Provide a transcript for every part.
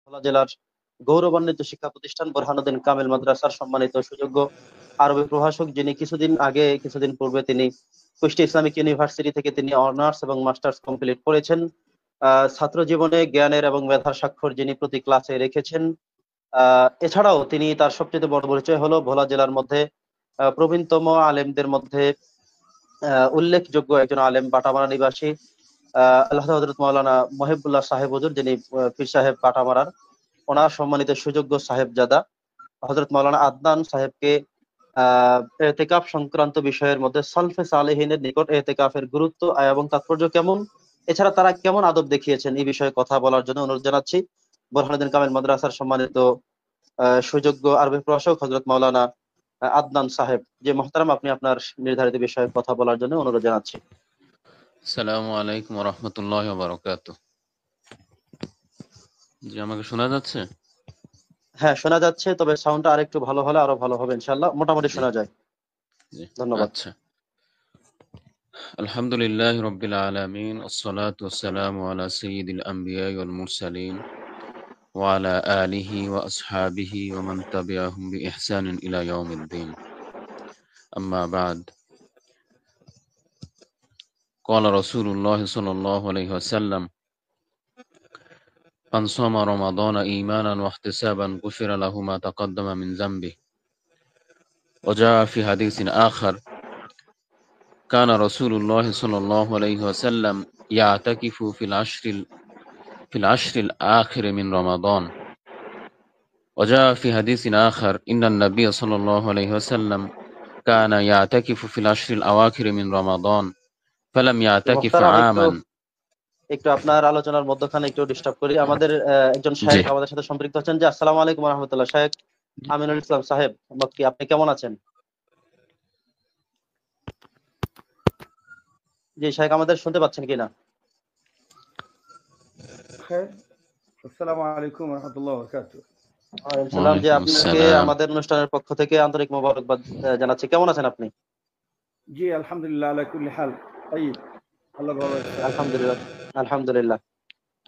ভোলা জেলার গৌরবান্বিত শিক্ষা প্রতিষ্ঠান বোরহানুদ্দিন কামিল মাদ্রাসার সম্মানিত সুযোগ্য আরবি প্রভাষক, যিনি কিছুদিন পূর্বে তিনি কুষ্টিয়া ইসলামিক ইউনিভার্সিটি থেকে তিনি অনার্স এবং মাস্টার্স কমপ্লিট করেছেন। ছাত্র জীবনে জ্ঞানের এবং মেধার স্বাক্ষর যিনি প্রতি ক্লাসে রেখেছেন। এছাড়াও তিনি তার সবচেয়ে বড় পরিচয় হলো ভোলা জেলার মধ্যে প্রবীণতম আলেমদের মধ্যে উল্লেখযোগ্য একজন আলেম, বাটামারা নিবাসী আল্লাহ হযরত মাওলানা মহিবুল্লাহ সাহেব হুজুর, যিনি পীর সাহেব বাটামারার, ওনার সম্মানিত সুযোগ্য সাহেবজাদা হযরত মাওলানা আদনান সাহেবকে এতেকাফ সংক্রান্ত বিষয়ের মধ্যে সালফে সালেহিনের নিকট এতেকাফের গুরুত্ব এবং তাৎপর্য কেমন, এছাড়া তারা কেমন আদব দেখিয়েছেন, এই বিষয়ে কথা বলার জন্য অনুরোধ জানাচ্ছি বোরহানুদ্দিন কামিল মাদ্রাসার সম্মানিত সুযোগ্য আরবি প্রভাষক হযরত মাওলানা আদনান সাহেব। যে মোহতারাম, আপনি আপনার নির্ধারিত বিষয়ে কথা বলার জন্য অনুরোধ জানাচ্ছি। আসসালামু আলাইকুম ওয়া রাহমাতুল্লাহি ওয়া বারাকাতুহু। জি, আমাকে শোনা যাচ্ছে? হ্যাঁ, শোনা যাচ্ছে, তবে সাউন্ডটা আরেকটু ভালো হলে আরো ভালো হবে ইনশাআল্লাহ। মোটামুটি জি শোনা যায়। জি ধন্যবাদ। আচ্ছা। আলহামদুলিল্লাহি রাব্বিল আলামিন, ওয়াসসালাতু ওয়াসসালামু আলা সাইয়্যিদিল আমবিয়াই ওয়াল মুরসালিন ওয়া আলা আলিহি ওয়া আসহাবিহি ওয়া মান তাবিআহুম বিইহসানিন ইলা ইয়াউমিদ্দিন। আম্মা বা'দ। ক্বালা রাসূলুল্লাহি সাল্লাল্লাহু আলাইহি ওয়াসাল্লাম মান সামা রমাদানা ঈমানান ওয়া ইহতিসাবান গুফিরা লাহু মা তাকাদ্দামা মিন যামবিহি। ওয়া জাআ ফি হাদীসিন আখার كان رسول الله صلى الله عليه وسلم يعتكف في العشر الآخر من رمضان. وجاء في حديث آخر إن النبي صلى الله عليه وسلم كان يعتكف في العشر الأواخر من رمضان فلم يعتكف মোহতারাম, একটু عاما. একটু আপনার আলোচনার মধ্যখানে একটু ডিস্টার্ব করি। আমাদের একজন জি শায়েখ আমাদের সাথে সম্পৃক্ত হচ্ছেন। যে আসসালামু আলাইকুম ওয়া রাহমাতুল্লাহ, শায়েখ আমিনুল ইসলাম সাহেব মক্কি, আপনি কেমন আছেন? জি শায়েখ, আমাদের শুনতে পাচ্ছেন কিনা? خير. السلام عليكم ورحمة الله وبركاته. ওয়ালাইকুম সালাম। যে ওয়ালাইকুম আপনাকে আসসালাম। আমাদের অনুষ্ঠানের পক্ষ থেকে আন্তরিক মোবারকবাদ জানাচ্ছি। কেমন আছেন আপনি? جي الحمد لله على كل حال. طيب. الله يبارك فيك. আলহামদুলিল্লাহ। আলহামদুলিল্লাহ।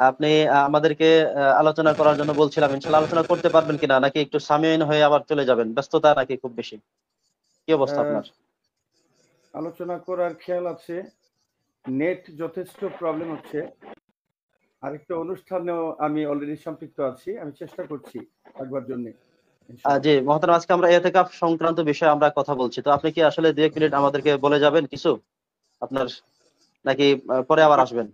আপনি আমাদেরকে আলোচনা করার জন্য বলছিলাম, ইনশাআল্লাহ আলোচনা করতে পারবেন কিনা, নাকি একটু সামিয়ান হয়ে আবার চলে যাবেন? ব্যস্ততা নাকি খুব বেশি? কি অবস্থা আপনার? আলোচনা করার খেয়াল আছে, নেট যথেষ্ট প্রবলেম হচ্ছে। আরেকটা অনুষ্ঠানেও আমি অলরেডি সম্পৃক্ত আছি, আমি চেষ্টা করছি একবার জন্য। জি মহতারাম, আজকে আমরা ইতিকাফ সংক্রান্ত বিষয়ে আমরা কথা বলছি। তো আপনি কি আসলে 2-1 মিনিট আমাদেরকে বলে যাবেন কিছু আপনার, নাকি পরে আবার আসবেন?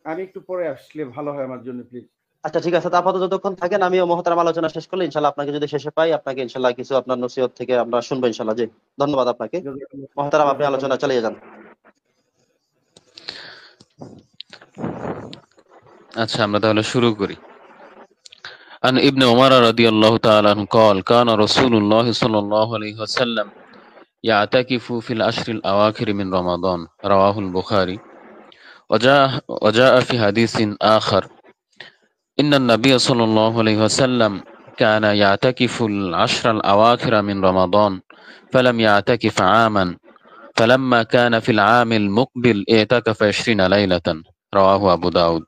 আমি একটু পরে আসলে ভালো হয় আমার জন্য, প্লিজ। আচ্ছা ঠিক আছে, তো আপাতত যতক্ষণ থাকেন আমিও মহতারাম আলোচনা শেষ করলে ইনশাআল্লাহ আপনাকে যদি শেষে পাই, আপনাকে ইনশাআল্লাহ কিছু আপনার নসিহত থেকে আমরা শুনবো ইনশাআল্লাহ। জি ধন্যবাদ আপনাকে। মহতারাম, আপনি আলোচনা চালিয়ে যান। আচ্ছা, আমরা তাহলে শুরু করি। عن ابن عمر رضي الله تعالى عنه قال كان رسول الله صلى الله عليه وسلم يعتكف في العشر الأواخر من رمضان. رواه البخاري. وجاء في حديث آخر إن النبي صلى الله عليه وسلم كان يعتكف العشر الأواخر من رمضان فلم يعتكف عاما فلما كان في العام المقبل اعتكف 20 ليلة. رواه أبو داود.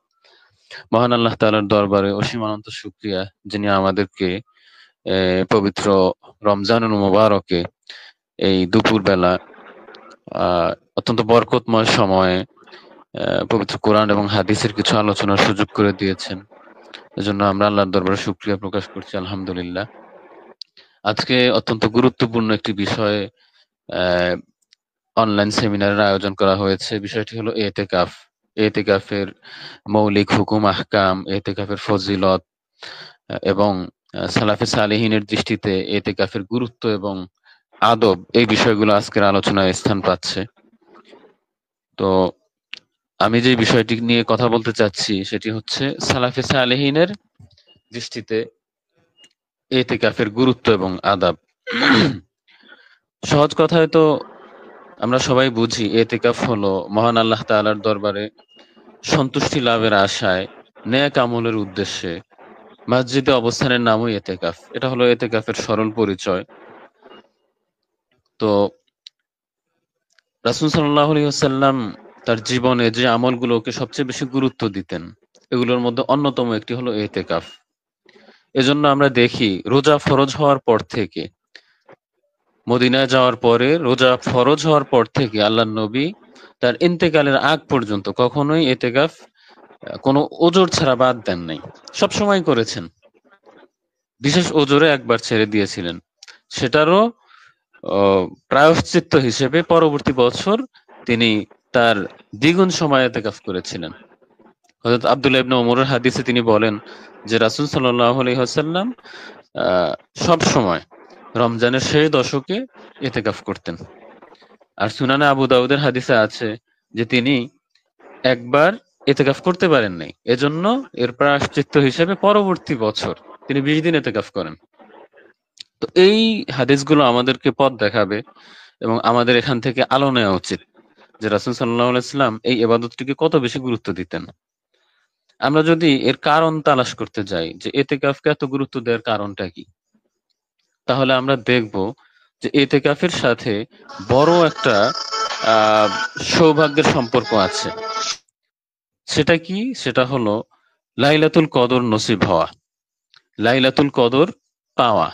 মহান আল্লাহ তাআলার দরবারে অসীম অনন্ত শুকরিয়া, যিনি আমাদেরকে পবিত্র রমজানুল মুবারকে এই দুপুর বেলা অত্যন্ত বরকতময় সময়ে পবিত্র কোরআন এবং হাদিসের কিছু আলোচনার সুযোগ করে দিয়েছেন। এজন্য আমরা আল্লাহর দরবারে শুকরিয়া প্রকাশ করছি, আলহামদুলিল্লাহ। আজকে অত্যন্ত গুরুত্বপূর্ণ একটি বিষয়ে অনলাইন সেমিনারের আয়োজন করা হয়েছে। বিষয়টি হলো এতেকাফ। এতেকাফের মৌলিক হুকুম আহকাম, এতেকাফের ফজিলত এবং সালাফে সালেহিনের দৃষ্টিতে এতেকাফের গুরুত্ব এবং আদব, এই বিষয়গুলো আজকের আলোচনায় স্থান পাচ্ছে। তো আমি যে বিষয়টি নিয়ে কথা বলতে চাচ্ছি সেটি হচ্ছে সালাফে সালেহিনের দৃষ্টিতে এতেকাফের গুরুত্ব এবং আদব। সহজ কথায় তো আমরা সবাই বুঝি, এতেকাফ হলো মহান আল্লাহ তাআলার দরবারে সন্তুষ্টি লাভের আশায় নেক আমলের উদ্দেশ্যে মসজিদে অবস্থানের নামই এতেকাফ। এটা হলো এতেকাফের সরল পরিচয়। তো রাসূল সাল্লাল্লাহু আলাইহি ওয়াসাল্লাম তার জীবনে যে আমলগুলোকে সবচেয়ে বেশি গুরুত্ব দিতেন, এগুলোর মধ্যে অন্যতম একটি হলো এতেকাফ। এজন্য আমরা দেখি রোজা ফরজ হওয়ার পর থেকে, মদিনায় যাওয়ার পরে রোজা ফরজ হওয়ার পর থেকে আল্লাহর নবী তার ইন্তেকালের আগ পর্যন্ত কখনোই এতেকাফ কোনো ওজর ছাড়া বাদ দেন নাই, সব সময় করেছেন। বিশেষ ওজরে একবার ছেড়ে দিয়েছিলেন, সেটারও প্রায়শ্চিত্ত হিসেবে পরবর্তী বছর তিনি তার দ্বিগুণ সময় এতেকাফ করেছিলেন। হযরত আব্দুল্লাহ ইবনে ওমরের হাদিসে তিনি বলেন যে রাসূল সাল্লাল্লাহু আলাইহি ওয়াসাল্লাম সব সময় রমজানের শেষ দশকে ইতিকাফ করতেন। আর সুনানে আবু দাউদের হাদিসে আছে যে তিনি একবার ইতিকাফ করতে পারেন নাই, এজন্য এর প্রায়শ্চিত্ত হিসেবে পরবর্তী বছর তিনি 20 দিন ইতিকাফ করেন। তো এই হাদিসগুলো আমাদেরকে পথ দেখাবে এবং আমাদের এখান থেকে আলো নেওয়া উচিত যে রাসূল সাল্লাল্লাহু আলাইহি ওয়াসাল্লাম এই ইবাদতটিকে কত বেশি গুরুত্ব দিতেন। আমরা যদি এর কারণ তালাশ করতে যাই যে ইতিকাফকে এত গুরুত্ব দেওয়ার কারণটা কি, তাহলে আমরা দেখব যে ইতিকাফের সাথে বড় একটা আহ সৌভাগ্যের সম্পর্ক আছে। সেটা কি? সেটা হলো লাইলাতুল কদর নসিব হওয়া, লাইলাতুল কদর পাওয়া।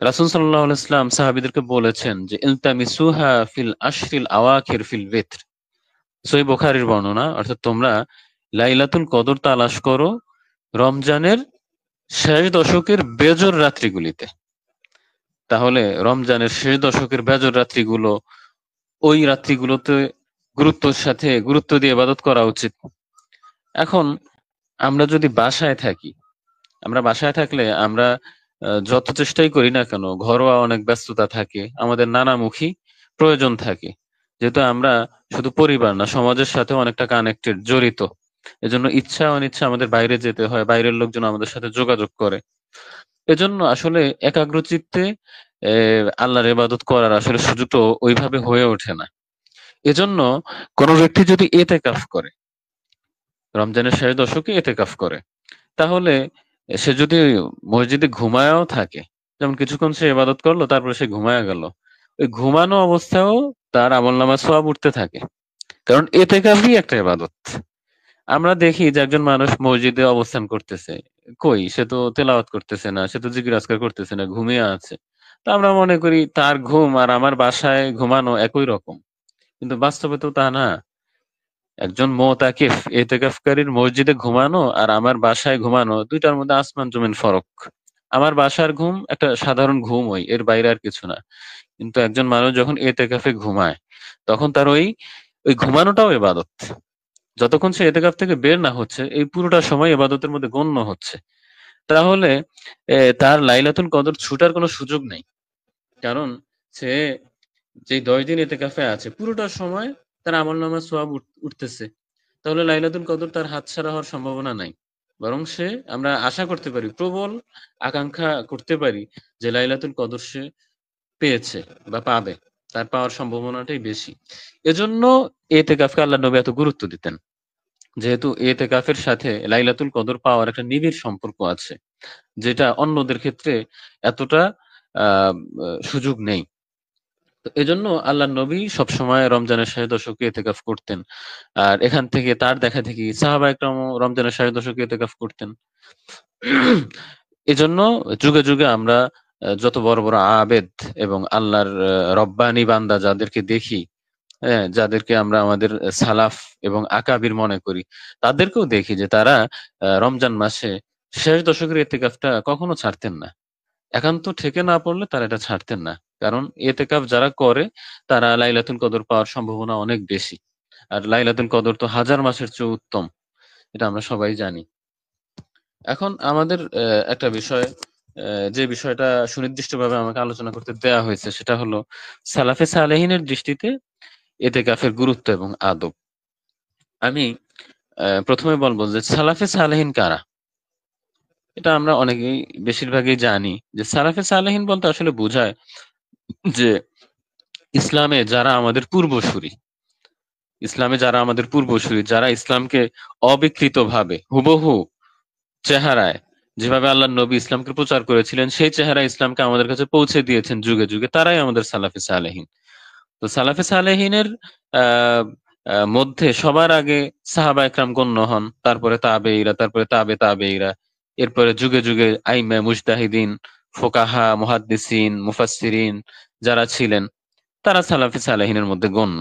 রাসূল সাল্লাল্লাহু আলাইহি ওয়াসাল্লাম সাহাবীদেরকে বলেছেন যে ইলতামিসুহা ফিল আশরিল আওয়াখির ফিল বিত্র। সহিহ বুখারীর বর্ণনা, অর্থাৎ তোমরা লাইলাতুল কদর তালাশ করো রমজানের শেষ দশকের বেজর রাত্রিগুলিতে। তাহলে রমজানের শেষ দশকের বেজর রাত্রিগুলো, ওই রাত্রিগুলোতে গুরুত্ব দিয়ে ইবাদত করা উচিত। এখন আমরা যদি বাসায় থাকি, আমরা বাসায় থাকলে আমরা যত চেষ্টাই করি না কেন, ঘরোয়া অনেক ব্যস্ততা থাকে, আমাদের নানামুখী প্রয়োজন থাকে। যেহেতু আমরা শুধু পরিবার না, সমাজের সাথে অনেকটা কানেক্টেড, জড়িত, এজন্য ইচ্ছা অনিচ্ছা আমাদের বাইরে যেতে হয়, বাইরের লোকজন আমাদের সাথে যোগাযোগ করে। এজন্য আসলে একাগ্রচিত্তে আল্লাহর ইবাদত করার আসলে সুযোগটা ওইভাবে হয়ে ওঠে না। এজন্য কোন ব্যক্তি যদি ইতিকাফ করে, রমজানের শেষ দশকে ইতিকাফ করে, তাহলে সে যদি মসজিদে ঘুমায়ও থাকে, যেমন কিছুক্ষণ সে ইবাদত করলো তারপরে সে ঘুমায়া গেল, ওই ঘুমানো অবস্থায়ও তার আমলনামায় সওয়াব উঠতে থাকে, কারণ ইতিকাফই একটা ইবাদত। আমরা দেখি যে একজন মানুষ মসজিদে অবস্থান করতেছে, কই সে তো তেলাওয়াত করতেছে না, সে তো জিকির আজকার করতেছে না, ঘুমিয়ে আছে। তো আমরা মনে করি তার ঘুম আর আমার বাসায় ঘুমানো একই রকম, কিন্তু বাস্তবে তো তা না। একজন মুতাকিফ ইতিকাফকারীর মসজিদে ঘুমানো আর আমার বাসায় ঘুমানো, দুইটার মধ্যে আসমান জমিন ফরক। আমার বাসার ঘুম একটা সাধারণ ঘুম, এর বাইরে আর কিছু না। কিন্তু একজন মানুষ যখন ইতিকাফে ঘুমায়, তখন তার ওই ওই ঘুমানোটাও ইবাদত। যতক্ষণ সে ইতিকাফ থেকে বের না হচ্ছে, এই পুরোটা সময় ইবাদতের মধ্যে গণ্য হচ্ছে। তাহলে তার লাইলাতুল কদর ছুটার কোনো সুযোগ নেই, কারণ সে যে 10 দিন ইতিকাফে আছে পুরোটা সময় তার আমলনামায় সওয়াব উঠতেছে। তাহলে লাইলাতুল কদর তার হাতছাড়া হওয়ার সম্ভাবনা নাই, বরং সে, আমরা আশা করতে পারি, প্রবল আকাঙ্ক্ষা করতে পারি যে লাইলাতুল কদর সে পেয়েছে বা পাবে, তার পাওয়ার সম্ভাবনাটাই বেশি। এজন্য ইতিকাফকে আল্লাহর নবী এত গুরুত্ব দিতেন, যেহেতু ইতিকাফের সাথে লাইলাতুল কদর পাওয়ার একটা নিবিড় সম্পর্ক আছে, যেটা অন্যদের ক্ষেত্রে এতটা আহ সুযোগ নেই। তো এজন্য আল্লাহর নবী সবসময় রমজানের শেষ দশকে ইতিকাফ করতেন। আর এখান থেকে তার দেখা দেখি সাহাবা একরামও রমজানের শেষ দশকে ইতিকাফ করতেন। এজন্য যুগে যুগে আমরা যত বড় বড় আবেদ এবং আল্লাহর রব্বানি বান্দা যাদেরকে দেখি, হ্যাঁ, যাদেরকে আমরা আমাদের সালাফ এবং আকাবির মনে করি, তাদেরকেও দেখি যে তারা রমজান মাসে শেষ দশকের ইতিকাফটা কখনো ছাড়তেন না। একান্ত ঠেকে না পড়লে তারা এটা ছাড়তেন না, কারণ ইতিকাফ যারা করে তারা লাইলাতুল কদর পাওয়ার সম্ভাবনা অনেক বেশি। আর লাইলাতুল কদর তো হাজার মাসের চেয়ে উত্তম, এটা আমরা সবাই জানি। এখন আমাদের একটা বিষয়, যে বিষয়টা সুনির্দিষ্টভাবে আমাকে আলোচনা করতে দেয়া হয়েছে, সেটা হলো সালাফে সালেহিনের দৃষ্টিতে ইতিকাফের গুরুত্ব এবং আদব। আমি প্রথমে বলবো যে সালাফে সালেহিন কারা। এটা আমরা অনেকেই বেশিরভাগই জানি যে সালাফে সালেহিন বলতে আসলে বোঝায় যে ইসলামে যারা আমাদের পূর্বসূরি, যারা ইসলামকে অবিকৃতভাবে হুবহু চেহারায়, যেভাবে আল্লাহর নবী ইসলামকে প্রচার করেছিলেন সেই চেহারায় ইসলামকে আমাদের কাছে পৌঁছে দিয়েছেন যুগে যুগে, তারাই আমাদের সালাফে সালেহিন। তো সালাফে সালেহিনের আহ মধ্যে সবার আগে সাহাবা একরাম গণ্য হন, তারপরে তাবেঈরা, তারপরে তাবে তাবেঈরা, এরপরে যুগে যুগে আইমা মুজতাহিদিন, ফোকাহা, মুহাদ্দিসিন, মুফাসসিরিন যারা ছিলেন তারা সালাফি সালেহিনের মধ্যে গণ্য।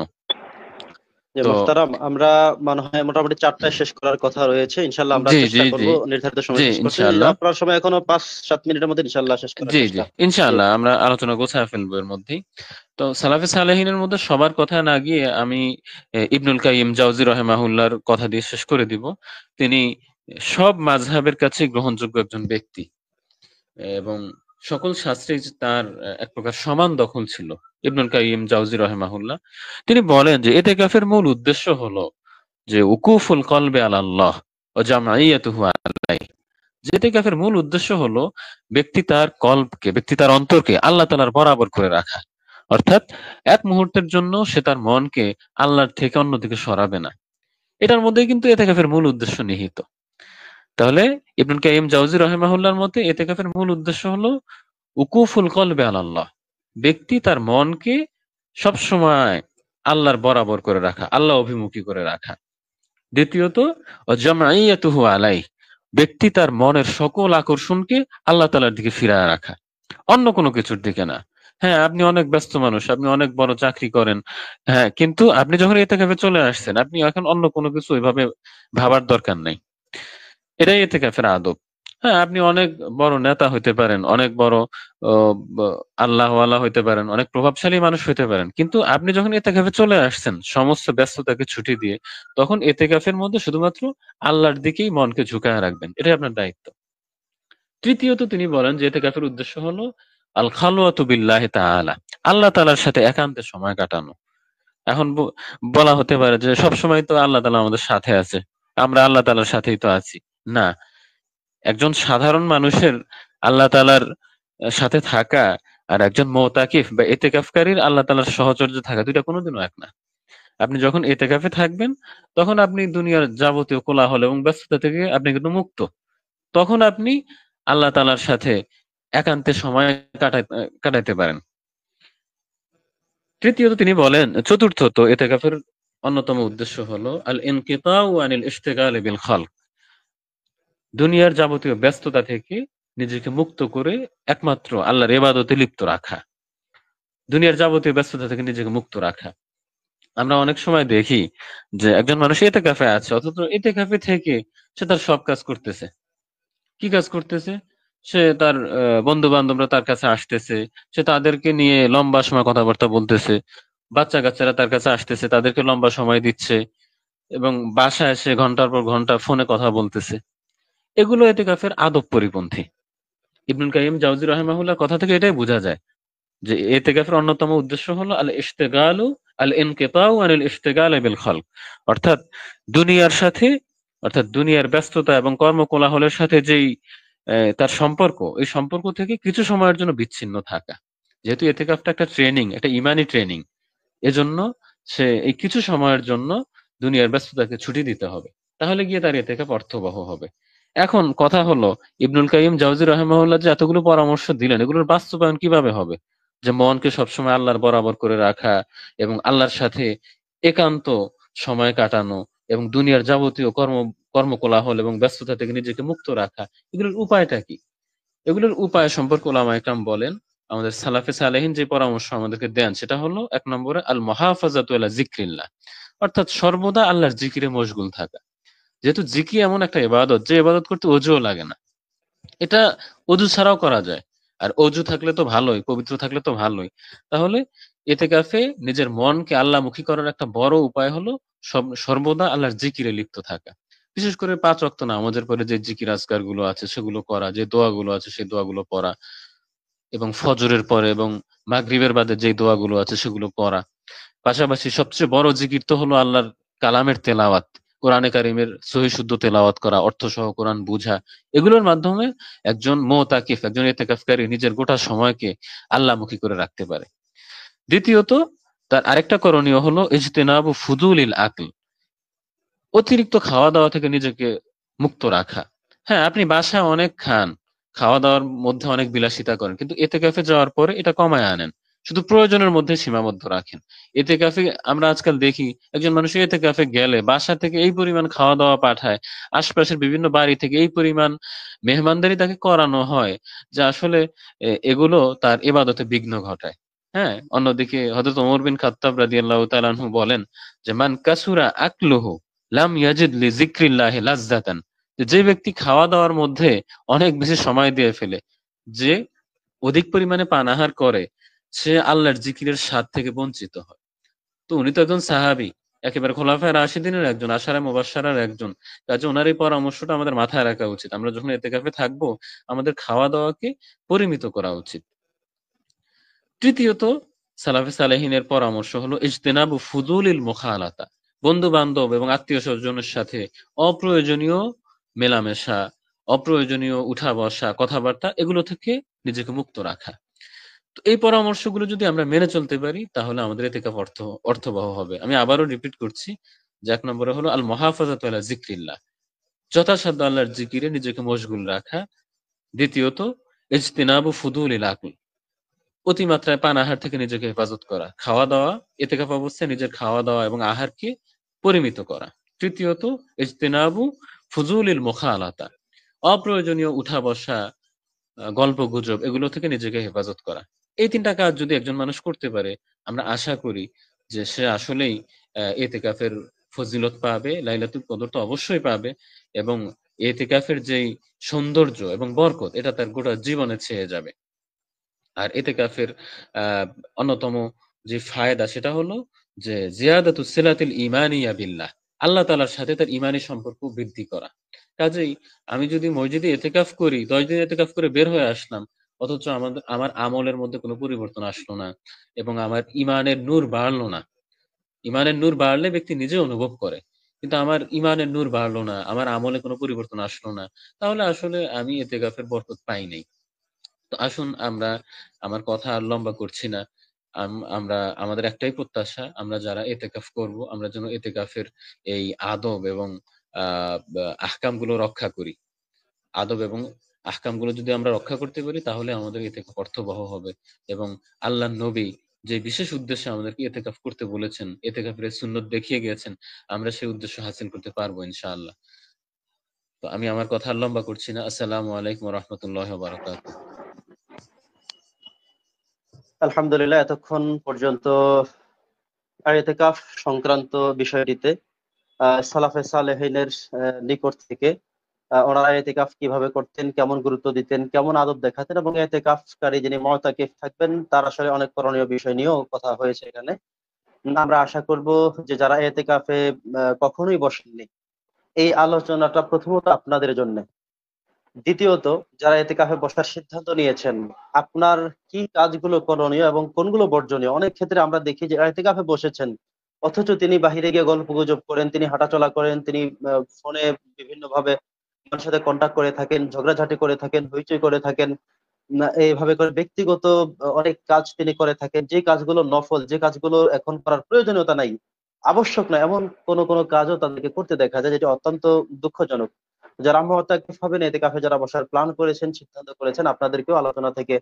যে তো মোহতারাম, আমরা মনে হয় মোটামুটি 4টায় শেষ করার কথা রয়েছে। ইনশাল্লাহ আমরা জি জি চেষ্টা করব জি নির্ধারিত সময় জি শেষ করতে। ইনশাআল্লাহ। আপনার সময় এখনো 5-7 মিনিটের মধ্যে ইনশাল্লাহ শেষ করার জি জি চেষ্টা। ইনশাআল্লাহ আমরা আলোচনা গোছায় ফেলবো এর মধ্যেই। তো সালাফে সালেহিনের মধ্যে সবার কথা না গিয়ে আমি ইবনুল কাইয়িম জাওজি রাহিমাহুল্লাহর কথা দিয়ে শেষ করে দিব। তিনি সব মাযহাবের কাছে গ্রহণযোগ্য একজন ব্যক্তি এবং সকল শাস্ত্রে তার এক প্রকার সমান দখল ছিল। ইবনুল কাইয়িম জাওজি রাহিমাহুল্লাহ তিনি বলেন যে ইতিকাফের মূল উদ্দেশ্য হলো যে উকুফুল কলবে আলাল্লাহ ও জামাইয়াতুহু আলাইহি। যে ইতিকাফের মূল উদ্দেশ্য হলো ব্যক্তি তার কলবকে, ব্যক্তি তার অন্তরকে আল্লাহ তাআলার বরাবর করে রাখা। অর্থাৎ এক মুহূর্তের জন্য সে তার মনকে আল্লাহর থেকে অন্যদিকে সরাবে না। এটার মধ্যে কিন্তু ইতিকাফের মূল উদ্দেশ্য নিহিত। তাহলে ইবনুল কাইয়িম জাওজি রাহিমাহুল্লাহর মতে ইতিকাফের মূল উদ্দেশ্য হলো উকুফুল কলবে আলাল্লাহ, ব্যক্তি তার মনকে সবসময় আল্লাহর বরাবর করে রাখা, আল্লাহ অভিমুখী করে রাখা। দ্বিতীয়ত জামাইয়াতুহু আলাইহি, ব্যক্তি তার মনের সকল আকর্ষণকে আল্লাহ তাআলার দিকে ফিরায় রাখা, অন্য কোনো কিছুর দিকে না। হ্যাঁ, আপনি অনেক ব্যস্ত মানুষ, আপনি অনেক বড় চাকরি করেন, হ্যাঁ, কিন্তু আপনি যখন ইতিকাফে চলে আসছেন, আপনি এখন অন্য কোনো কিছু ওইভাবে ভাবার দরকার নাই। এটাই ইতিকাফের আদব। হ্যাঁ, আপনি অনেক বড় নেতা হইতে পারেন, অনেক বড় আল্লাহওয়ালা হইতে পারেন, অনেক প্রভাবশালী মানুষ হইতে পারেন, কিন্তু আপনি যখন ইতিকাফে চলে আসছেন সমস্ত ব্যস্ততাকে ছুটি দিয়ে, তখন ইতিকাফের মধ্যে শুধুমাত্র আল্লাহর দিকেই মনকে ঝুঁকায় রাখবেন, এটাই আপনার দায়িত্ব। তৃতীয়ত তিনি বলেন যে ইতিকাফের উদ্দেশ্য হলো আল খালওয়াতু বিল্লাহি তাআলা, আল্লাহ তাআলার সাথে একান্তে সময় কাটানো। এখন বলা হতে পারে যে সবসময় তো আল্লাহ তাআলা আমাদের সাথে আছে, আমরা আল্লাহ তাআলার সাথেই তো আছি। না, একজন সাধারণ মানুষের আল্লাহ তাআলার সাথে থাকা আর একজন মুতাকিফ বা ইতিকাফকারীর আল্লাহ তাআলার সাহচর্য থাকা দুইটা কোনোদিনও এক না। আপনি যখন ইতিকাফে থাকবেন তখন আপনি দুনিয়ার যাবতীয় কোলাহল এবং ব্যস্ততা থেকে আপনি কিন্তু মুক্ত। তখন আপনি আল্লাহ তাআলার সাথে একান্তে সময় কাটাইতে পারেন। তৃতীয়ত তিনি বলেন, চতুর্থত ইতিকাফের অন্যতম উদ্দেশ্য হলো আল ইনকিতাউ আনিল ইশতিগালি বিল খালক, দুনিয়ার যাবতীয় ব্যস্ততা থেকে নিজেকে মুক্ত করে একমাত্র আল্লাহর ইবাদতে লিপ্ত রাখা, দুনিয়ার যাবতীয় ব্যস্ততা থেকে নিজেকে মুক্ত রাখা। আমরা অনেক সময় দেখি যে একজন মানুষ ইতিকাফে আছে, অথচ ইতিকাফে থেকে সে তার সব কাজ করতেছে। কি কাজ করতেছে? সে তার বন্ধু বান্ধবরা তার কাছে আসতেছে, সে তাদেরকে নিয়ে লম্বা সময় কথাবার্তা বলতেছে, বাচ্চা কাচ্চারা তার কাছে আসতেছে, তাদেরকে লম্বা সময় দিচ্ছে এবং বাসায় এসে ঘন্টার পর ঘন্টা ফোনে কথা বলতেছে। এগুলো ইতিকাফের আদব পরিপন্থী। ইবনুল কাইয়িম জাওজি রাহিমাহুল্লাহর কথা থেকে এটাই বোঝা যায় যে ইতিকাফের অন্যতম উদ্দেশ্য হলো আল ইশতিগালু আল ইনকিতাউ আনিল ইশতিগালি বিল খালক, অর্থাৎ দুনিয়ার সাথে, অর্থাৎ দুনিয়ার ব্যস্ততা এবং কর্মকোলাহলের সাথে যেই তার সম্পর্ক, এই সম্পর্ক থেকে কিছু সময়ের জন্য বিচ্ছিন্ন থাকা। যেহেতু ইতিকাফটা একটা ট্রেনিং, একটা ইমানি ট্রেনিং, এজন্য সে এই কিছু সময়ের জন্য দুনিয়ার ব্যস্ততাকে ছুটি দিতে হবে, তাহলে গিয়ে তার ইতিকাফ অর্থবহ হবে। এখন কথা হলো, ইবনুল কাইয়িম জাওজি রাহিমাহুল্লাহ যে এতগুলো পরামর্শ দিলেন, এগুলোর বাস্তবায়ন কিভাবে হবে? যে মনকে সবসময় আল্লাহর বরাবর করে রাখা এবং আল্লাহর সাথে একান্ত সময় কাটানো এবং দুনিয়ার যাবতীয় কর্মকোলাহল এবং ব্যস্ততা থেকে নিজেকে মুক্ত রাখা, এগুলোর উপায়টা কি? এগুলোর উপায় সম্পর্কে উলামায়ে কেরাম বলেন, আমাদের সালাফে সালেহিন যে পরামর্শ আমাদেরকে দেন সেটা হলো ১ নম্বরে আল মুহাফাজাতু আলা যিকরিল্লাহ, অর্থাৎ সর্বদা আল্লাহর জিকিরে মশগুল থাকা। যেহেতু জিকির এমন একটা ইবাদত যে ইবাদত করতে অজুও লাগে না, এটা অজু ছাড়াও করা যায়। আর অজু থাকলে তো ভালোই, পবিত্র থাকলে তো ভালোই। তাহলে ইতিকাফে নিজের মনকে আল্লাহমুখী করার একটা বড় উপায় হলো সর্বদা আল্লাহর জিকিরে লিপ্ত থাকা। বিশেষ করে ৫ ওয়াক্ত নামাজের পরে যে জিকির আজকার গুলো আছে সেগুলো করা, যে দোয়াগুলো আছে সেই দোয়াগুলো পড়া এবং ফজরের পরে এবং মাগরিবের বাদে যে দোয়াগুলো আছে সেগুলো পড়া। পাশাপাশি সবচেয়ে বড় জিকির তো হলো আল্লাহর কালামের তেলাওয়াত, কোরআনে কারিমের সহি শুদ্ধ তেলাওয়াত করা, অর্থ সহ কোরআন বুঝা। এগুলোর মাধ্যমে একজন মুতাকিফ, একজন ইতিকাফকারী নিজের গোটা সময়কে আল্লাহমুখী করে রাখতে পারে। দ্বিতীয়ত তার আরেকটা করণীয় হলো ইজতিনাবু ফুদুলিল আকল, অতিরিক্ত খাওয়া দাওয়া থেকে নিজেকে মুক্ত রাখা। হ্যাঁ, আপনি বাসায় অনেক খান, খাওয়া দাওয়ার মধ্যে অনেক বিলাসিতা করেন, কিন্তু ইতিকাফে যাওয়ার পরে এটা কমায় আনেন। শুধু প্রয়োজনের মধ্যে সীমাবদ্ধ রাখেন। এতেকাফে আমরা আজকাল দেখি একজন মানুষ এতেকাফে গেলে বাসা থেকে এই পরিমাণ খাওয়া দাওয়া পাঠায়, আশপাশের বিভিন্ন বাড়ি থেকে এই পরিমাণ মেহমানদারি তাকে করানো হয়, যে আসলে এগুলো তার ইবাদতে বিঘ্ন ঘটায়। হ্যাঁ, অন্যদিকে হযরত ওমর বিন খাত্তাব রাদিয়াল্লাহু তাআলা আনহু বলেন যে মান কাসুরা আকলুহু লাম ইয়াজিদ লি যিকরিল্লাহি লাযযাতান, যে ব্যক্তি খাওয়া দাওয়ার মধ্যে অনেক বেশি সময় দিয়ে ফেলে, যে অধিক পরিমাণে পানাহার করে, সে আল্লাহর জিকিরের স্বাদ থেকে বঞ্চিত হয়। তো উনি তো একজন সাহাবী, একেবারে খোলাফায়ে রাশিদিনের একজন, আশারে মুবাশশারার একজন। কাজে উনার এই পরামর্শটা আমাদের মাথায় রাখা উচিত। আমরা যখন ইতিকাফে থাকবো, আমাদের খাওয়া দাওয়াকে পরিমিত করা উচিত। তৃতীয়ত, সালাফে সালেহিনের পরামর্শ হলো ইজতিনাবু ফুযুলিল মুখালাতা। বন্ধু বান্ধব এবং আত্মীয় স্বজনের সাথে অপ্রয়োজনীয় মেলামেশা, অপ্রয়োজনীয় উঠা বসা, কথাবার্তা, এগুলো থেকে নিজেকে মুক্ত রাখা। তো এই পরামর্শগুলো যদি আমরা মেনে চলতে পারি, তাহলে আমাদের ইতিকাফ অর্থবহ হবে। আমি আবারও রিপিট করছি যে ১ নম্বরে হলো আল মুহাফাজাতু আলা যিকরিল্লাহ, যথাসাধ্য আল্লাহর জিকিরে নিজেকে মশগুল রাখা। দ্বিতীয়ত, ইজতিনাবু ফুদুলিল আকল, অতিমাত্রায় পানাহার থেকে নিজেকে হেফাজত করা। খাওয়া দাওয়া, ইতিকাফ অবস্থায় নিজের খাওয়া দাওয়া এবং আহারকে পরিমিত করা। তৃতীয়ত, ইজতিনাবু ফুজুলিল মুখালাতা, অপ্রয়োজনীয় উঠা বসা, গল্প গুজব, এগুলো থেকে নিজেকে হেফাজত করা। এই ৩টা কাজ যদি একজন মানুষ করতে পারে, আমরা আশা করি যে সে আসলেই ইতিকাফের ফজিলত পাবে, লাইলাতুল কদর তো অবশ্যই পাবে, এবং ইতিকাফের যেই সৌন্দর্য এবং বরকত, এটা তার গোটা জীবনে ছেয়ে যাবে। আর ইতিকাফের অন্যতম যে ফায়দা, সেটা হলো যে জিয়াদাতুস সিলাতিল ঈমানিয়া বিল্লাহ, আল্লাহ তাআলার সাথে তার ঈমানি সম্পর্ক বৃদ্ধি করা। কাজেই আমি যদি মসজিদে ইতিকাফ করি, ১০ দিন ইতিকাফ করে বের হয়ে আসলাম, অথচ আমার আমলের মধ্যে কোনো পরিবর্তন আসলো না এবং আমার ঈমানের নূর বাড়লো না। ঈমানের নূর বাড়লে ব্যক্তি নিজে অনুভব করে। কিন্তু আমার ঈমানের নূর বাড়লো না, আমার আমলে কোনো পরিবর্তন আসলো না, তাহলে আসলে আমি ইতিকাফের বরকত পাই নাই। তো আসুন আমরা, আমার কথা আর লম্বা করছি না। আমরা আমাদের একটাই প্রত্যাশা, আমরা যারা ইতিকাফ করব, আমরা যেন ইতিকাফের এই আদব এবং আ বা আহকামগুলো রক্ষা করি। আদব এবং আহকামগুলো যদি আমরা রক্ষা করতে পারি, তাহলে আমাদের ইতিকাফ অর্থবহ হবে এবং আল্লাহর নবী যে বিশেষ উদ্দেশ্যে আমাদেরকে ইতিকাফ করতে বলেছেন, ইতিকাফের সুন্নত দেখিয়ে গিয়েছেন, আমরা সেই উদ্দেশ্য হাসিল করতে পারবো ইনশাআল্লাহ। তো আমি আমার কথা আর লম্বা করছি না। আসসালামু আলাইকুম ওয়া রাহমাতুল্লাহি ওয়া বারাকাতুহু। আলহামদুলিল্লাহ, এতক্ষণ পর্যন্ত ইতিকাফ সংক্রান্ত বিষয়টিতে সালাফে সালেহিনের নিকট থেকে ওনারা ইতিকাফ কিভাবে করতেন, কেমন গুরুত্ব দিতেন, কেমন আদব দেখাতেন, এবং ইতিকাফকারী যিনি মুতাকিফ থাকবেন তার আসলে অনেক করণীয় বিষয় নিয়েও কথা হয়েছে এখানে। আমরা আশা করব যে যারা ইতিকাফে কখনোই বসেননি, এই আলোচনাটা প্রথমত আপনাদের জন্য। দ্বিতীয়ত, যারা ইতিকাফে বসার সিদ্ধান্ত নিয়েছেন, আপনার কি কাজগুলো করণীয় এবং কোনগুলো বর্জনীয়। অনেক ক্ষেত্রে আমরা দেখি যে ইতিকাফে বসেছেন, অথচ তিনি বাহিরে গিয়ে গল্প গুজব করেন, তিনি হাঁটাচলা করেন, তিনি ফোনে বিভিন্ন ভাবে মানুষের সাথে কন্টাক্ট করে থাকেন, ঝগড়াঝাটি করে থাকেন, হইচই করে থাকেন, না এইভাবে করে ব্যক্তিগত অনেক কাজ তিনি করে থাকেন, যে কাজগুলো নফল, যে কাজগুলো এখন করার প্রয়োজনীয়তা নাই, আবশ্যক নয়, এমন কোন কোন কাজও তাদেরকে করতে দেখা যায়, যেটা অত্যন্ত দুঃখজনক। যারা মুতাকিফ হবেন, ইতিকাফে যারা বসার প্ল্যান করেছেন, সিদ্ধান্ত করেছেন, আপনাদেরকেও আলোচনা থেকে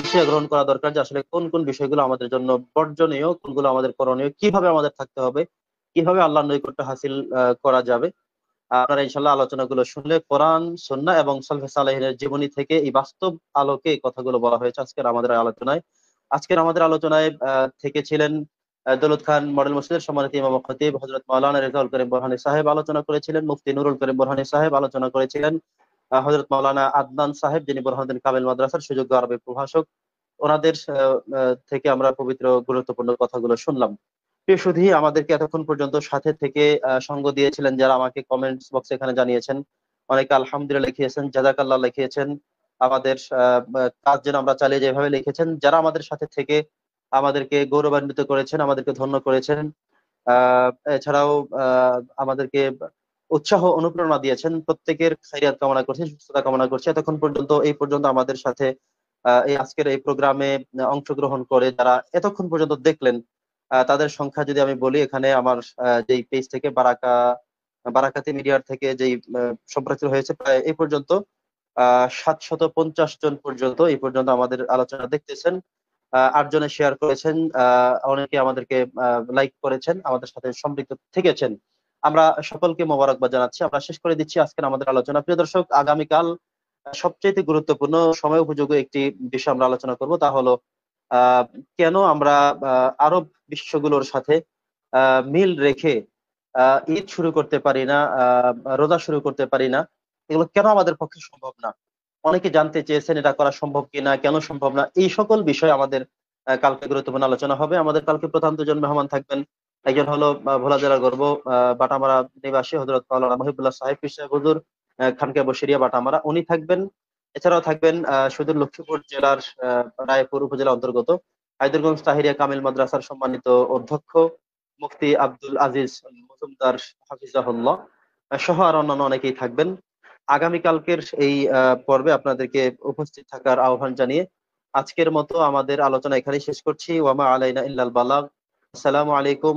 নিশ্চয় গ্রহণ করা দরকার যে আসলে কোন কোন বিষয়গুলো আমাদের জন্য বর্জনীয়, কোনগুলো আমাদের করণীয়, কিভাবে আমাদের থাকতে হবে, কিভাবে আল্লাহর নৈকট্য হাসিল করা যাবে। আপনারা ইনশাল্লাহ আলোচনাগুলো শুনলে কোরআন, সুন্নাহ এবং সালফে সালেহিনের জীবনী থেকে এই বাস্তব আলোকে এই কথাগুলো বলা হয়েছে আজকের আমাদের আলোচনায়। আজকের আমাদের আলোচনায় থেকে ছিলেন দৌলত খান মডেল মসজিদের সম্মানিত ইমাম ও খতিব হযরত মাওলানা রেজাউল করিম বোরহানী সাহেব আলোচনা করেছিলেন, মুফতি নুরুল করিম বোরহানী সাহেব আলোচনা করেছিলেন, হযরত মাওলানা আদনান সাহেব যিনি বোরহানুদ্দিন কামিল মাদ্রাসার সুযোগ্য আরবি প্রভাষক, ওনাদের থেকে আমরা পবিত্র গুরুত্বপূর্ণ কথাগুলো শুনলাম। প্রিয় সুধী, আমাদেরকে এতক্ষণ পর্যন্ত সাথে থেকে সঙ্গ দিয়েছিলেন যারা, আমাকে কমেন্টস বক্সে এখানে জানিয়েছেন, অনেকে আলহামদুলিল্লাহ লিখিয়েছেন, জাযাকাল্লাহ লিখিয়েছেন, আমাদের কাজ যেন আমরা চালিয়ে যেভাবে লিখেছেন, যারা আমাদের সাথে থেকে আমাদেরকে গৌরবান্বিত করেছেন, আমাদেরকে ধন্য করেছেন, এছাড়াও আমাদেরকে উৎসাহ অনুপ্রেরণা দিয়েছেন, প্রত্যেকের খাইরিয়াত কামনা করছি, সুস্থতা কামনা করছি। এতক্ষণ পর্যন্ত এই পর্যন্ত আমাদের সাথে এই আজকের এই প্রোগ্রামে অংশগ্রহণ করে যারা এতক্ষণ পর্যন্ত দেখলেন, তাদের সংখ্যা যদি আমি বলি, এখানে আমার যেই পেজ থেকে বারাকাতি মিডিয়ার থেকে যেই সম্প্রচার হয়েছে, প্রায় এই পর্যন্ত 750 জন পর্যন্ত এই পর্যন্ত আমাদের আলোচনা দেখতেছেন। 8 জনে শেয়ার করেছেন, অনেকে আমাদেরকে লাইক করেছেন, আমাদের সাথে সম্পৃক্ত থেকেছেন। আমরা সকলকে মোবারকবাদ জানাচ্ছি। আমরা শেষ করে দিচ্ছি আজকের আমাদের আলোচনা। প্রিয় দর্শক, আগামীকাল সবচেয়ে গুরুত্বপূর্ণ সময় উপযোগী একটি বিষয় আমরা আলোচনা করব, তা হলো আহ, কেন আমরা আরব বিশ্বগুলোর সাথে মিল রেখে ঈদ শুরু করতে পারি না, রোজা শুরু করতে পারি না। এগুলো কেন আমাদের পক্ষে সম্ভব না? অনেকে জানতে চেয়েছেন এটা করা সম্ভব কিনা, কেন সম্ভব না, এই সকল বিষয় আমাদের কালকে গুরুত্বপূর্ণ আলোচনা হবে। আমাদের কালকে প্রধান দুজন মেহমান থাকবেন। একজন হলো ভোলা জেলার গর্ব, বাটামারা নিবাসী হযরত মাওলানা মহিবুল্লাহ সাহেব পীর সাহেব হুজুর, খানকা বসিরিয়া বাটামারা, উনি থাকবেন। এছাড়াও থাকবেন সুদূর লক্ষ্মীপুর জেলার রায়পুর উপজেলা অন্তর্গত হায়দরগঞ্জ তাহিরিয়া কামিল মাদ্রাসার সম্মানিত অধ্যক্ষ মুফতি আব্দুল আজিজ মজুমদার হাফিজাহুল্লাহ, সহ আর অন্যান্য অনেকেই থাকবেন। আগামীকালকের এই পর্বে আপনাদেরকে উপস্থিত থাকার আহ্বান জানিয়ে আজকের মতো আমাদের আলোচনা এখানেই শেষ করছি। ওয়ামা আলাইনা ইল্লাল বালাগ। আসসালামু আলাইকুম